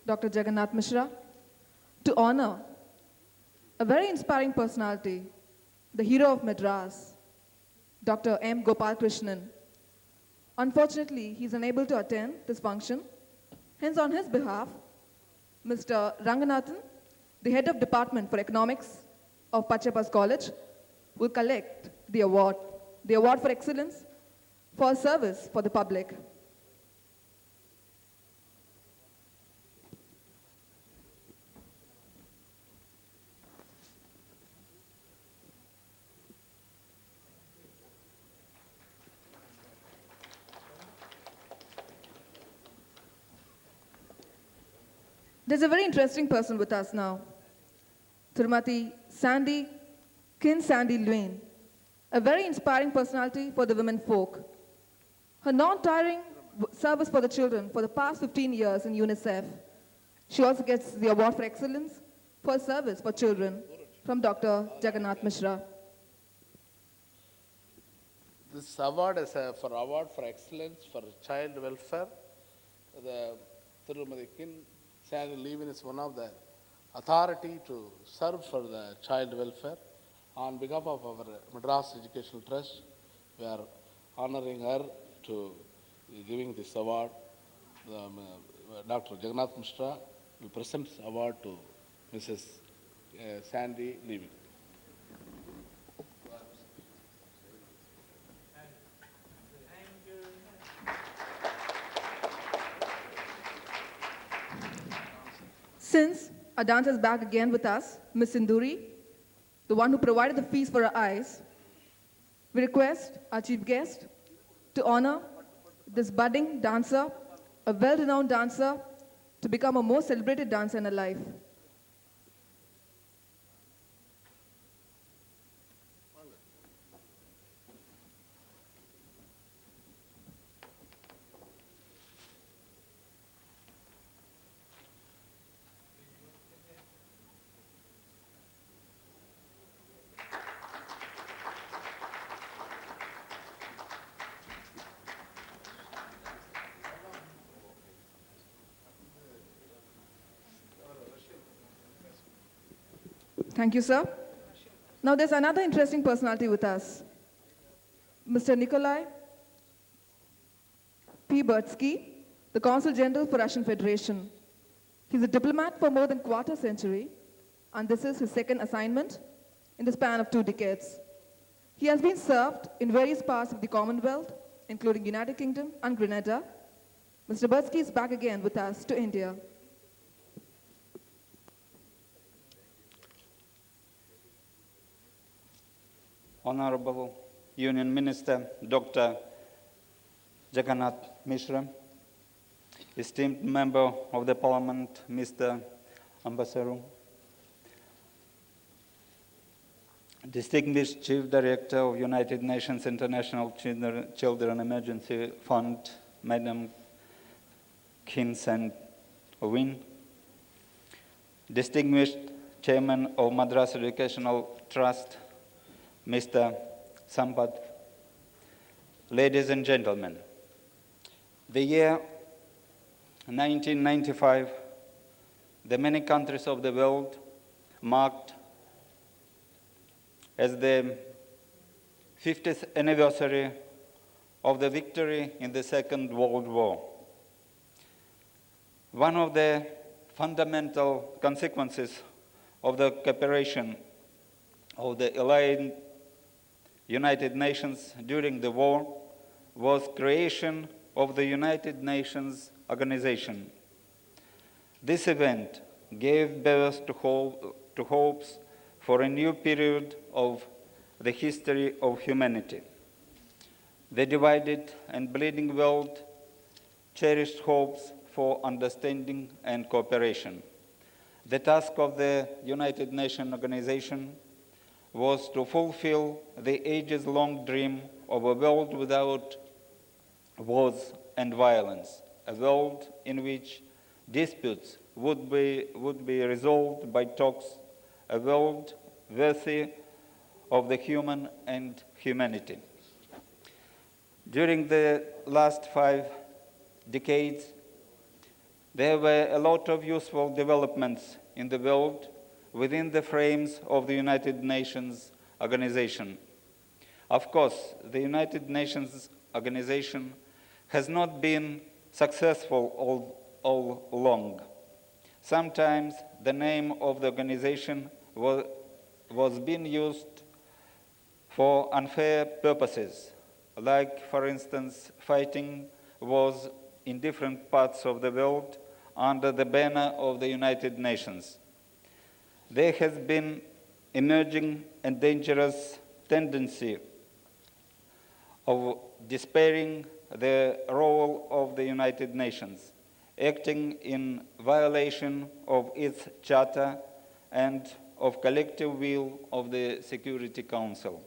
Dr. Jagannath Mishra, to honor a very inspiring personality, the hero of Madras, Dr. M. Gopalakrishnan. Unfortunately, he is unable to attend this function. Hence, on his behalf, Mr. Ranganathan, the head of Department for Economics of P.BUTRSKY College, will collect the award for excellence for service for the public. There's a very interesting person with us now, Srimati Sandy Luyne, a very inspiring personality for the women folk. Her non-tiring service for the children for the past 15 years in UNICEF. She also gets the award for excellence for service for children from Dr. Jagannath Mishra. This award is for award for excellence for child welfare. The Tirumadi Sandy Luyne is one of the authority to serve for the child welfare. On behalf of our Madras Educational Trust, we are honoring her to giving this award. Dr. Jagannath Mishra will present this award to Mrs. Sandy Luyne. Since our dancer is back again with us, Miss Sinduri, the one who provided the feast for our eyes, we request our chief guest to honor this budding dancer, a well-renowned dancer, to become a more celebrated dancer in her life. Thank you, sir. Now there's another interesting personality with us, Mr.NIKOLAI P.BUTRSKY, the Consul General for Russian Federation. He's a diplomat for more than a quarter century, and this is his second assignment in the span of 2 decades. He has been served in various parts of the Commonwealth, including United Kingdom and Grenada. Mr. Butsky is back again with us to India. Honorable Union Minister Dr. Jagannath Mishra, esteemed member of the Parliament, Mr. Ambassador, distinguished Chief Director of United Nations International Children Emergency Fund, Madam Luyne, distinguished Chairman of Madras Educational Trust, Mr. Sampath, ladies and gentlemen, the year 1995, the many countries of the world marked as the 50th anniversary of the victory in the Second World War. One of the fundamental consequences of the cooperation of the allied United Nations during the war was creation of the United Nations Organization. This event gave birth to hopes for a new period of the history of humanity. The divided and bleeding world cherished hopes for understanding and cooperation. The task of the United Nations Organization was to fulfill the ages-long dream of a world without wars and violence, a world in which disputes would be resolved by talks, a world worthy of the human and humanity. During the last 5 decades, There were a lot of useful developments in the world within the frames of the United Nations organization. Of course, the United Nations organization has not been successful all along. Sometimes the name of the organization was being used for unfair purposes, like, for instance, fighting wars in different parts of the world under the banner of the United Nations. There has been emerging and dangerous tendency of despairing the role of the United Nations, acting in violation of its charter and of collective will of the Security Council.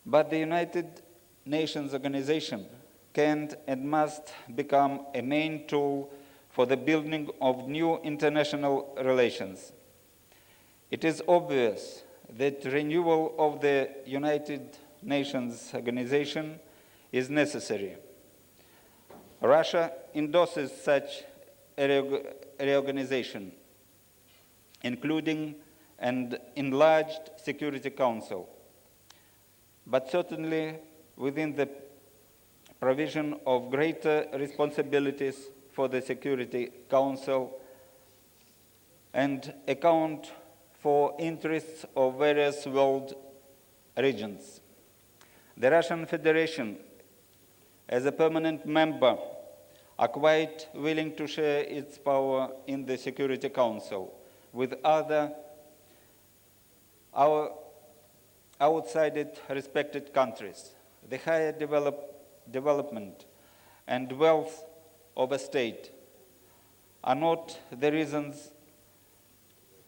But the United Nations organization can and must become a main tool for the building of new international relations. It is obvious that renewal of the United Nations organization is necessary. Russia endorses such a reorganization, including an enlarged Security Council, but certainly within the provision of greater responsibilities for the Security Council and account for interests of various world regions. The Russian Federation, as a permanent member, are quite willing to share its power in the Security Council with other outside it respected countries. The higher development and wealth of a state are not the reasons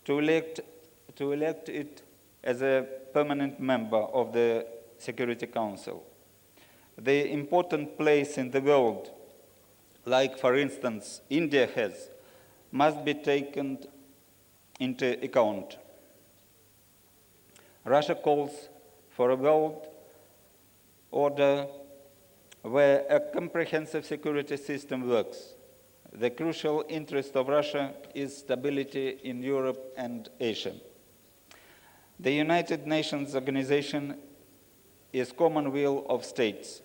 to elect it as a permanent member of the Security Council. The important place in the world, like for instance India has, must be taken into account. Russia calls for a world order where a comprehensive security system works. The crucial interest of Russia is stability in Europe and Asia. The United Nations organization is common will of states.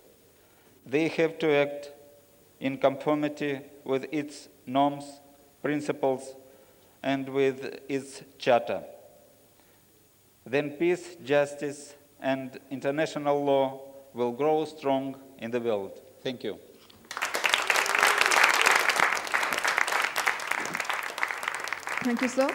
They have to act in conformity with its norms, principles, and with its charter. Then peace, justice, and international law will grow strong in the world. Thank you. Thank you, sir.